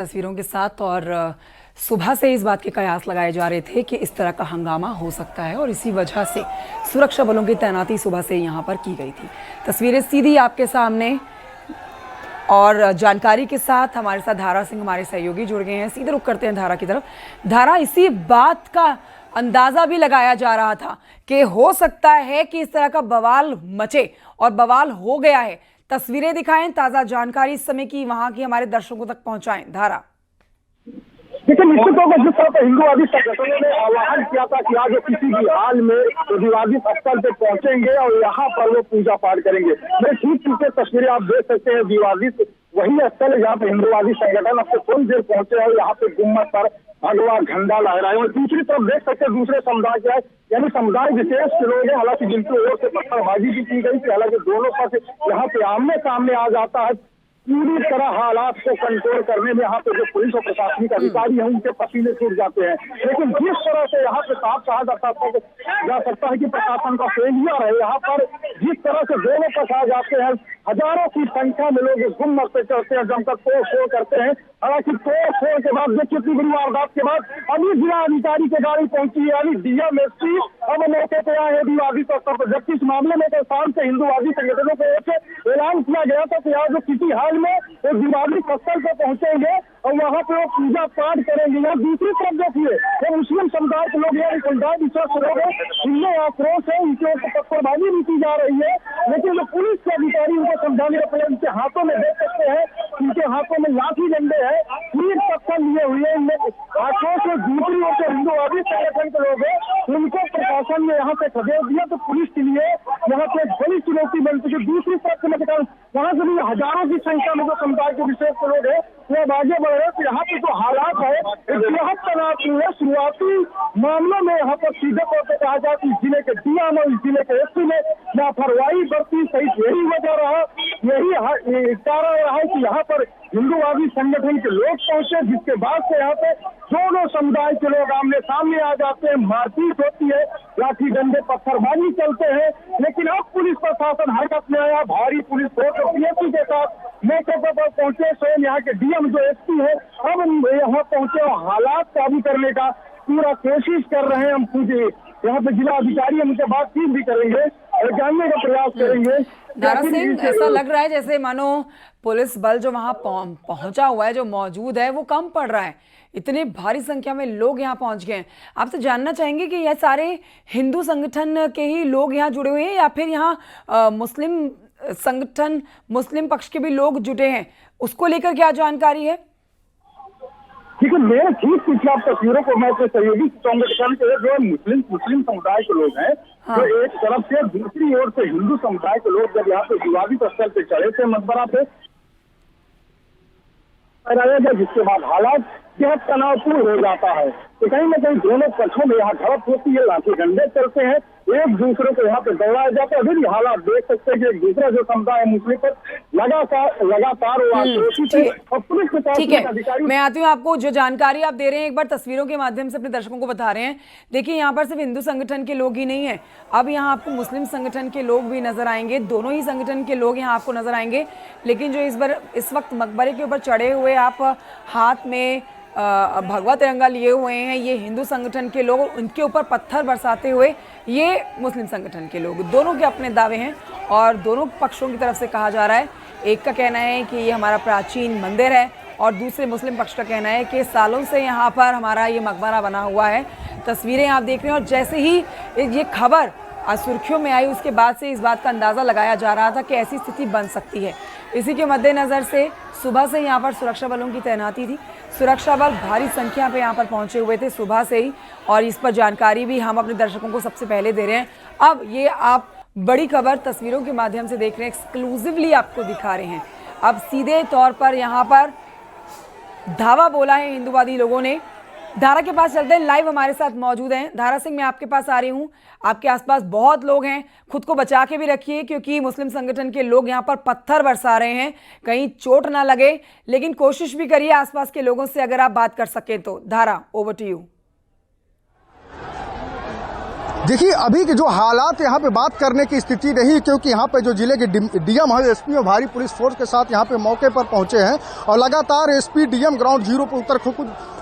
तस्वीरों के साथ और सुबह से इस बात के कयास लगाए जा रहे थे कि इस तरह का हंगामा हो सकता है और इसी वजह से सुरक्षा बलों की तैनाती सुबह से यहाँ पर की गई थी। तस्वीरें सीधी आपके सामने और जानकारी के साथ हमारे साथ धारा सिंह हमारे सहयोगी जुड़ गए हैं। सीधे रुख करते हैं धारा की तरफ। धारा, इसी बात का अंदाजा भी लगाया जा रहा था कि हो सकता है कि इस तरह का बवाल मचे और बवाल हो गया है। तस्वीरें दिखाएं, ताजा जानकारी इस समय की वहां की हमारे दर्शकों तक पहुंचाएं। धारा, देखिए, निश्चित तौर पर जिस तरह से हिंदूवादी संगठनों ने आह्वान किया था कि आज किसी भी हाल में विवादित स्थल पे पहुंचेंगे और यहाँ पर वो पूजा पाठ करेंगे। मेरे ठीक पीछे तस्वीरें आप देख सकते हैं, विवादित वही स्थल है जहाँ पे हिंदूवादी संगठन अब से थोड़ी देर पहुंचे और यहाँ पे गुम्मत पर भगवा झंडा लहराए और दूसरी तरफ देख सकते हैं दूसरे समुदाय के यानी समुदाय विशेष के लोग हैं। हालांकि जिनकी ओर से पत्थरबाजी भी की गई थी, हालांकि दोनों पक्ष यहाँ पे आमने सामने आ जाता है। पूरी तरह हालात को कंट्रोल करने में यहाँ पे जो पुलिस और प्रशासनिक अधिकारी हैं उनके पसीने छूट जाते हैं। लेकिन जिस तरह से यहाँ पे साफ कहा जा सकता है कि प्रशासन का फेलियर है। यहाँ पर जिस तरह से दोनों पक्ष आ जाते हैं, हजारों की संख्या में लोग गुम्मत पे चढ़ते हैं, जमकर तोड़ फोड़ करते हैं। हालांकि तोड़ फोड़ के बाद देखिए कितनी बड़ी वारदात के बाद अभी जिला अधिकारी की गाड़ी पहुंची है, यानी डीएम एसपी अब मौके पे आए हैं विवादित स्तर पर। जबकि इस मामले में तो शाम से हिंदूवादी संगठनों की ओर से ऐलान किया गया था कि आज किसी हाल में वो विवादित स्थल पर पहुंचेंगे और वहाँ पे वो पूजा पाठ करेंगे। यहाँ दूसरी तरफ देखिए वो मुस्लिम समुदाय के लोग यानी समुदाय विशेष लोग हैं, इनमें आक्रोश है, इनके पत्थरबाजी भी की जा रही है। लेकिन जो पुलिस के अधिकारी उनको समझाने अपने उनके हाथों में देख सकते हैं, उनके हाथों में लाठी डंडे है, तीर पत्थर लिए हुए हैं। आक्रोश में दूसरी ओर से हिंदूवादी संगठन के लोग हैं, उनको प्रशासन ने यहाँ से खदेड़ दिया। तो पुलिस के लिए यहाँ पे बड़ी चुनौती बन चुकी है। दूसरी तरफ से वहाँ से भी हजारों की संख्या में जो समुदाय के विशेष लोग हैं वो आगे बढ़ रहे हैं। तो यहाँ पे जो हालात है बेहद तनावपूर्ण है। शुरुआती मामलों में यहाँ पर सीधे तौर पर कहा जाए कि जिले के डीएम और जिले के एसपी ने लापरवाही बरती, सही यही वजह रहा, यही कारण रहा है कि यहाँ पर हिंदूवादी संगठन के लोग पहुंचे, जिसके बाद से यहाँ पे दोनों समुदाय के लोग आमने सामने आ जाते हैं, मारपीट होती है, लाठी डंडे पत्थरबाजी चलते हैं। लेकिन अब पुलिस प्रशासन हरकत में आया, भारी पुलिस फोर्स और पीएससी के साथ मौके पर पहुंचे। स्वयं यहाँ के डीएम जो एसपी है अब यहाँ पहुंचे और हालात काबू करने का पूरा कोशिश कर रहे हैं। हम पूछे यहाँ पे जिला अधिकारी उनसे बातचीत भी करेंगे और जानने का प्रयास करेंगे। धारा सिंह, ऐसा लग रहा है जैसे मानो पुलिस बल जो वहां पहुंचा हुआ है, जो मौजूद है, वो कम पड़ रहा है। इतनी भारी संख्या में लोग यहाँ पहुंच गए हैं। आपसे जानना चाहेंगे कि यह सारे हिंदू संगठन के ही लोग यहाँ जुड़े हुए हैं या फिर यहाँ मुस्लिम संगठन, मुस्लिम पक्ष के भी लोग जुटे हैं, उसको लेकर क्या जानकारी है? देखिए, मेरे ठीक पिछले तस्वीरों को मैं सहयोगी संगठन के जो मुस्लिम समुदाय के लोग हैं, हाँ। जो एक तरफ से दूसरी ओर से हिंदू समुदाय के लोग जब यहाँ पे विवादित स्थल पे चढ़े थे मकबरा पे, जिसके बाद हालात बेहद तनावपूर्ण हो जाता है। तो कहीं न कहीं दोनों पक्षों में यहाँ झड़प होती है, लाठी डंडे चलते हैं, एक दूसरे को यहाँ पे दौड़ाया जाता है। अभी हालात देख सकते हैं कि एक दूसरा जो समुदाय है मुस्लिम पर लगातार ठीक है, मैं आती हूँ। आपको जो जानकारी आप दे रहे हैं एक बार तस्वीरों के माध्यम से अपने दर्शकों को बता रहे हैं। देखिए, यहाँ पर सिर्फ हिंदू संगठन के लोग ही नहीं है, अब यहाँ आपको मुस्लिम संगठन के लोग भी नजर आएंगे। दोनों ही संगठन के लोग यहाँ आपको नजर आएंगे। लेकिन जो इस वक्त मकबरे के ऊपर चढ़े हुए आप हाथ में भगवा तिरंगा लिए हुए हैं, ये हिंदू संगठन के लोग, उनके ऊपर पत्थर बरसाते हुए ये मुस्लिम संगठन के लोग। दोनों के अपने दावे हैं और दोनों पक्षों की तरफ से कहा जा रहा है। एक का कहना है कि ये हमारा प्राचीन मंदिर है और दूसरे मुस्लिम पक्ष का कहना है कि सालों से यहाँ पर हमारा ये मकबरा बना हुआ है। तस्वीरें आप देख रहे हैं और जैसे ही ये खबर सुर्खियों में आई उसके बाद से इस बात का अंदाज़ा लगाया जा रहा था कि ऐसी स्थिति बन सकती है। इसी के मद्देनज़र से सुबह से यहाँ पर सुरक्षा बलों की तैनाती थी। सुरक्षा बल भारी संख्या पे यहाँ पर पहुँचे हुए थे सुबह से ही और इस पर जानकारी भी हम अपने दर्शकों को सबसे पहले दे रहे हैं। अब ये आप बड़ी खबर तस्वीरों के माध्यम से देख रहे हैं, एक्सक्लूसिवली आपको दिखा रहे हैं। अब सीधे तौर पर यहाँ पर धावा बोला है हिंदूवादी लोगों ने। धारा के पास चलते हैं, लाइव हमारे साथ मौजूद हैं। धारा सिंह, मैं आपके पास आ रही हूं। आपके आसपास बहुत लोग हैं, खुद को बचा के भी रखिए क्योंकि मुस्लिम संगठन के लोग यहां पर पत्थर बरसा रहे हैं, कहीं चोट ना लगे। लेकिन कोशिश भी करिए आसपास के लोगों से अगर आप बात कर सकें तो। धारा, ओवर टू यू। देखिए अभी के जो हालात यहाँ पे बात करने की स्थिति नहीं, क्योंकि यहाँ पे जो जिले के डीएम है, एसपी और भारी पुलिस फोर्स के साथ यहाँ पे मौके पर पहुंचे हैं और लगातार एसपी डीएम ग्राउंड जीरो पर उतर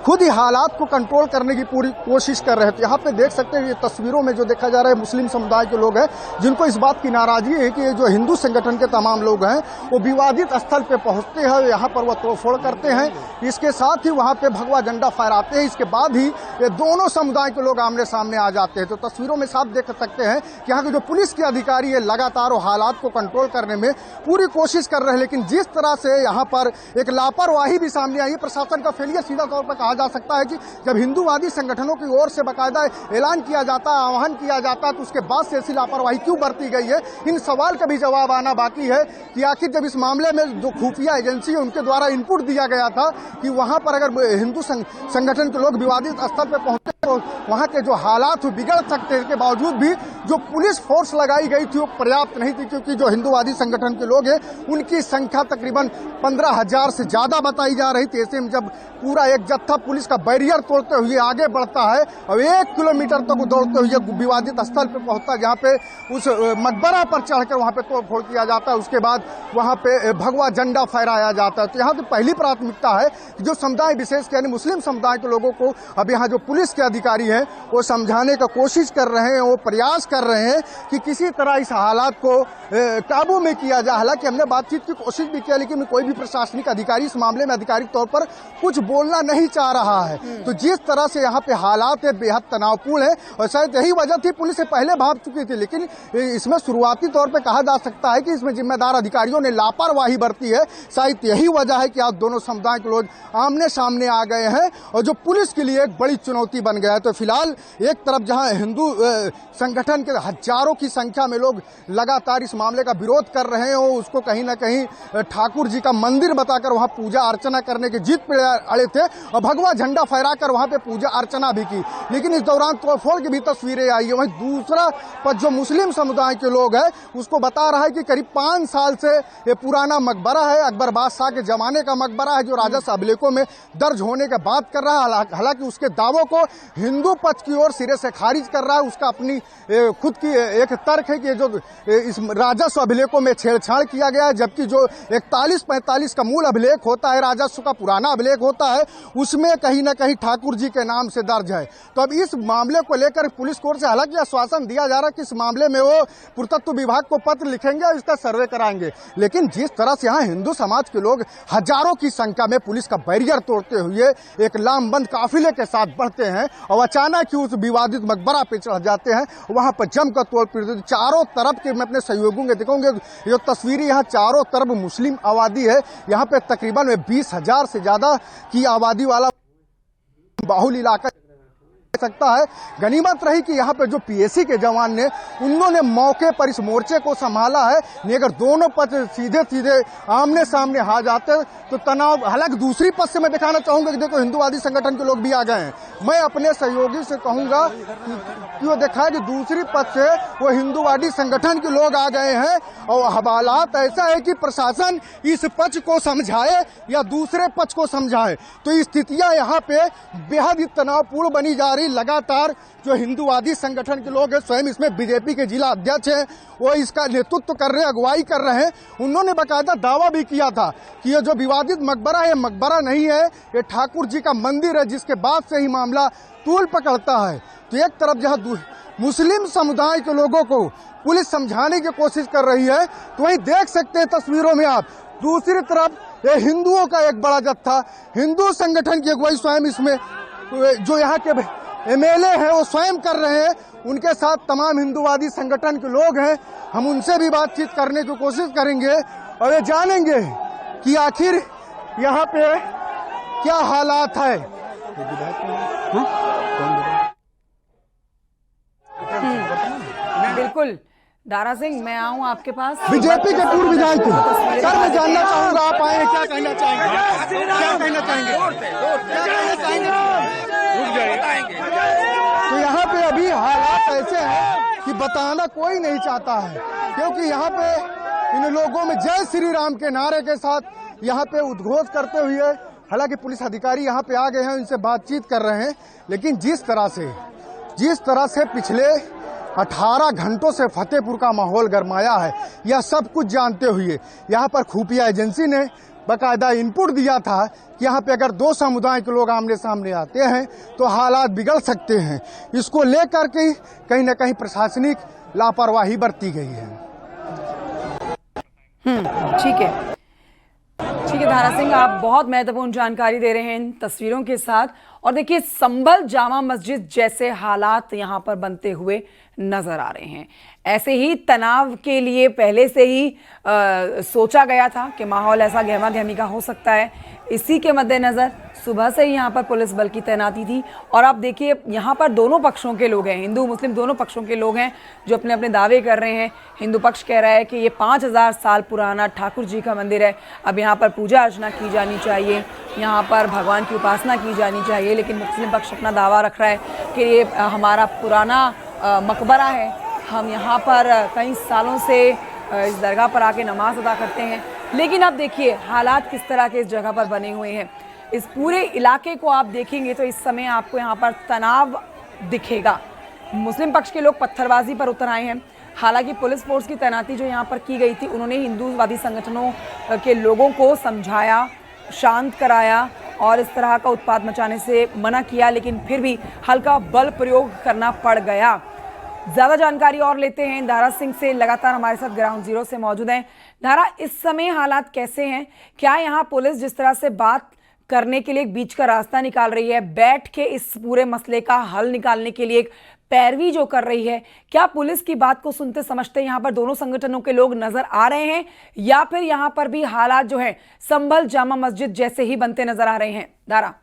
खुद ही हालात को कंट्रोल करने की पूरी कोशिश कर रहे थे। यहाँ पे देख सकते हैं ये तस्वीरों में जो देखा जा रहा है मुस्लिम समुदाय के लोग हैं जिनको इस बात की नाराजगी है कि ये जो हिंदू संगठन के तमाम लोग हैं वो विवादित स्थल पे पहुंचते हैं, यहाँ पर वह तोड़फोड़ करते हैं, इसके साथ ही वहाँ पे भगवा झंडा फहराते हैं, इसके बाद ही ये दोनों समुदाय के लोग आमने सामने आ जाते हैं। तो तस्वीरों में साफ देख सकते हैं कि यहाँ के जो पुलिस के अधिकारी है लगातार वो हालात को कंट्रोल करने में पूरी कोशिश कर रहे हैं, लेकिन जिस तरह से यहाँ पर एक लापरवाही भी सामने आई, प्रशासन का फेलियर सीधा तौर पर कहा जा सकता है कि जब हिंदूवादी संगठनों की ओर से बाकायदा ऐलान किया जाता है, आह्वान किया जाता है, तो उसके बाद से ऐसी लापरवाही क्यों बरती गई है, इन सवाल का भी जवाब आना बाकी है कि आखिर जब इस मामले में जो खुफिया एजेंसी है उनके द्वारा इनपुट दिया गया था कि वहां पर अगर हिंदू संगठन के लोग विवादित स्तर पर पहुंचे तो वहां के जो हालात बिगड़ सकते हैं, इसके बावजूद भी जो पुलिस फोर्स लगाई गई थी वो पर्याप्त नहीं थी, क्योंकि जो हिंदूवादी संगठन के लोग हैं उनकी संख्या तकरीबन 15,000 से ज्यादा बताई जा रही थी। ऐसे में जब पूरा एक जत्था पुलिस का बैरियर तोड़ते हुए आगे बढ़ता है और 1 किलोमीटर तक दौड़ते हुए विवादित स्थल पर पहुंचता है, जहाँ पे उस मकबरा पर चढ़कर वहां पे तोड़फोड़ किया जाता है, उसके बाद वहां पे भगवा झंडा फहराया जाता है। तो यहाँ की पहली प्राथमिकता है कि जो समुदाय विशेष यानी मुस्लिम समुदाय के लोगों को अब यहाँ जो पुलिस के अधिकारी हैं वो समझाने का कोशिश कर रहे हैं, वो प्रयास कर रहे हैं कि किसी तरह इस हालात को काबू में किया जाए। हालांकि हमने बातचीत की कोशिश भी किया, लेकिन कोई भी प्रशासनिक अधिकारी इस मामले में आधिकारिक तौर पर कुछ बोलना नहीं चाह रहा है। तो जिस तरह से यहाँ पे हालात है बेहद तनावपूर्ण है और शायद यही वजह थी पुलिस से पहले भाग चुकी थी, लेकिन इसमें शुरुआती तौर पे कहा जा सकता है कि इसमें जिम्मेदार अधिकारियों ने लापरवाही बरती है। शायद यही वजह है कि आज दोनों समुदाय के लोग आमने सामने आ गए हैं और जो पुलिस के लिए एक बड़ी चुनौती बन गया है। तो फिलहाल एक तरफ जहां हिंदू संगठन के हजारों की संख्या में लोग लगातार इस मामले का विरोध कर रहे हैं, उसको कहीं ना कहीं ठाकुर जी का मंदिर बताकर वहां पूजा अर्चना करने की जिद पे अड़े थे और भगवा झंडा फहराकर वहां पे पूजा अर्चना भी की, लेकिन इस दौरान तोड़फोड़ की भी तस्वीरें आई है। वहीं दूसरा पक्ष जो मुस्लिम समुदाय के लोग हैं उसको बता रहा है कि करीब 5 साल से ये पुराना मकबरा है, अकबर बादशाह के जमाने का मकबरा है जो राजस्व अभिलेखों में दर्ज होने की बात कर रहा है। हालांकि उसके दावों को हिंदू पक्ष की ओर सिरे से खारिज कर रहा है। उसका अपनी खुद की एक तर्क है कि जो इस राजस्व अभिलेखों में छेड़छाड़ किया गया है, जबकि जो 41-45 का मूल अभिलेख होता है, राजस्व का पुराना अभिलेख होता है, उसमें कहीं ना कहीं ठाकुर जी के नाम से दर्ज है। तो अब इस मामले को लेकर पुलिस कोर्ट से हालांकि आश्वासन दिया जा रहा है कि इस मामले में वो पुरातत्व विभाग को पत्र लिखेंगे और इसका सर्वे कराएंगे, लेकिन जिस तरह से यहाँ हिंदू समाज के लोग हजारों की संख्या में पुलिस का बैरियर तोड़ते हुए एक लामबंद काफिले के साथ बढ़ते हैं और अचानक ही उस विवादित मकबरा पे चढ़ जाते हैं, वहां पर जमकर तोड़ पीट चारों तरफ के मैं अपने सहयोगियों के दिखाऊंगे जो तस्वीरें यहाँ चारों तरफ मुस्लिम आबादी है। यहाँ पे तकरीबन 20,000 से ज्यादा की आबादी वाला बाहुल इलाका सकता है। गनीमत रही कि यहाँ पे जो पीएसी के जवान ने उन्होंने मौके पर इस मोर्चे को संभाला है, नहीं अगर दोनों पक्ष सीधे सीधे आमने सामने आ जाते तो तनाव। हालांकि दूसरी पक्ष से मैं दिखाना चाहूंगा कि देखो हिंदूवादी संगठन के लोग भी आ गए हैं। मैं अपने सहयोगी से कहूंगा कि वो देखा कि दूसरी पक्ष से वो हिंदूवादी संगठन के लोग आ गए हैं और हालात ऐसा है कि प्रशासन इस पक्ष को समझाए या दूसरे पक्ष को समझाए, तो स्थितियां यहाँ पे बेहद ही तनावपूर्ण बनी जा रही। लगातार जो हिंदूवादी संगठन के लोग हैं, स्वयं इसमें बीजेपी के जिला अध्यक्ष हैं, वो इसका नेतृत्व कर रहे हैं, अगुवाई कर रहे हैं। उन्होंने बाकायदा दावा भी किया था कि ये जो विवादित मकबरा है मकबरा नहीं है, ये ठाकुर जी का मंदिर है, जिसके बाद से ही मामला तूल पकड़ता है। तो एक तरफ जहां मुस्लिम समुदाय के लोगों को पुलिस समझाने की कोशिश कर रही है, तो वहीं देख सकते हैं तस्वीरों में आप दूसरी तरफ ये हिंदुओं का एक बड़ा जत्था, हिंदू संगठन की अगुवाई स्वयं इसमें जो यहाँ के एमएलए हैं वो स्वयं कर रहे हैं, उनके साथ तमाम हिंदूवादी संगठन के लोग हैं। हम उनसे भी बातचीत करने की कोशिश करेंगे और ये जानेंगे कि आखिर यहाँ पे क्या हालात है। बिल्कुल दारा सिंह, मैं आऊं आपके पास। बीजेपी के पूर्व विधायक सर, मैं जानना चाहूंगा आप आए क्या कहना चाहेंगे, क्या कहना चाहेंगे? तो यहाँ पे अभी हालात ऐसे हैं कि बताना कोई नहीं चाहता है, क्योंकि यहाँ पे इन लोगों में जय श्री राम के नारे के साथ यहाँ पे उद्घोष करते हुए, हालांकि पुलिस अधिकारी यहाँ पे आ गए हैं, उनसे बातचीत कर रहे हैं, लेकिन जिस तरह से पिछले 18 घंटों से फतेहपुर का माहौल गरमाया है। यह सब कुछ जानते हुए यहाँ पर खुफिया एजेंसी ने बाकायदा इनपुट दिया था कि यहाँ पे अगर दो समुदाय के लोग आमने सामने आते हैं तो हालात बिगड़ सकते हैं। इसको लेकर के कहीं न कहीं प्रशासनिक लापरवाही बरती गई है। ठीक है धारा सिंह, आप बहुत महत्वपूर्ण जानकारी दे रहे हैं इन तस्वीरों के साथ। और देखिए, संभल जामा मस्जिद जैसे हालात यहाँ पर बनते हुए नजर आ रहे हैं। ऐसे ही तनाव के लिए पहले से ही सोचा गया था कि माहौल ऐसा गहमा गहमी का हो सकता है। इसी के मद्देनजर सुबह से ही यहाँ पर पुलिस बल की तैनाती थी। और आप देखिए, यहाँ पर दोनों पक्षों के लोग हैं, हिंदू मुस्लिम दोनों पक्षों के लोग हैं जो अपने अपने दावे कर रहे हैं। हिंदू पक्ष कह रहा है कि ये 5000 साल पुराना ठाकुर जी का मंदिर है, अब यहाँ पर पूजा अर्चना की जानी चाहिए, यहाँ पर भगवान की उपासना की जानी चाहिए। लेकिन मुस्लिम पक्ष अपना दावा रख रहा है कि ये हमारा पुराना मकबरा है, हम यहाँ पर कई सालों से इस दरगाह पर आके नमाज अदा करते हैं। लेकिन अब देखिए हालात किस तरह के इस जगह पर बने हुए हैं। इस पूरे इलाके को आप देखेंगे तो इस समय आपको यहाँ पर तनाव दिखेगा। मुस्लिम पक्ष के लोग पत्थरबाजी पर उतर आए हैं। हालांकि पुलिस फोर्स की तैनाती जो यहाँ पर की गई थी, उन्होंने हिंदूवादी संगठनों के लोगों को समझाया, शांत कराया और इस तरह का उत्पात मचाने से मना किया, लेकिन फिर भी हल्का बल प्रयोग करना पड़ गया। ज़्यादा जानकारी और लेते हैं धारा सिंह से, लगातार हमारे साथ ग्राउंड जीरो से मौजूद हैं। धारा, इस समय हालात कैसे हैं? क्या यहाँ पुलिस जिस तरह से बात करने के लिए एक बीच का रास्ता निकाल रही है, बैठ के इस पूरे मसले का हल निकालने के लिए एक पैरवी जो कर रही है, क्या पुलिस की बात को सुनते समझते यहाँ पर दोनों संगठनों के लोग नजर आ रहे हैं, या फिर यहाँ पर भी हालात जो है संभल जामा मस्जिद जैसे ही बनते नजर आ रहे हैं? धारा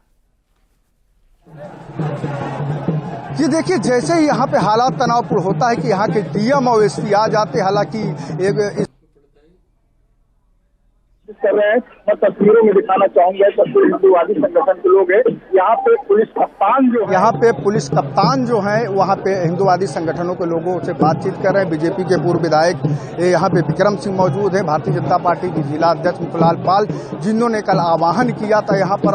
जी देखिए, जैसे ही यहाँ पे हालात तनावपूर्ण होता है कि यहाँ के डीएम और एसपी आ जाते, हालांकि एक कर रहे हैं, मैं तस्वीरों में दिखाना चाहूंगा। तस्वीर हिंदूवादी संगठन के लोग हैं। यहाँ पे पुलिस कप्तान जो है वहाँ पे हिंदूवादी संगठनों के लोगों से बातचीत कर रहे हैं। बीजेपी के पूर्व विधायक यहाँ पे विक्रम सिंह मौजूद है, भारतीय जनता पार्टी की जिला अध्यक्ष मुखलाल पाल, जिन्होंने कल आह्वान किया था यहाँ पर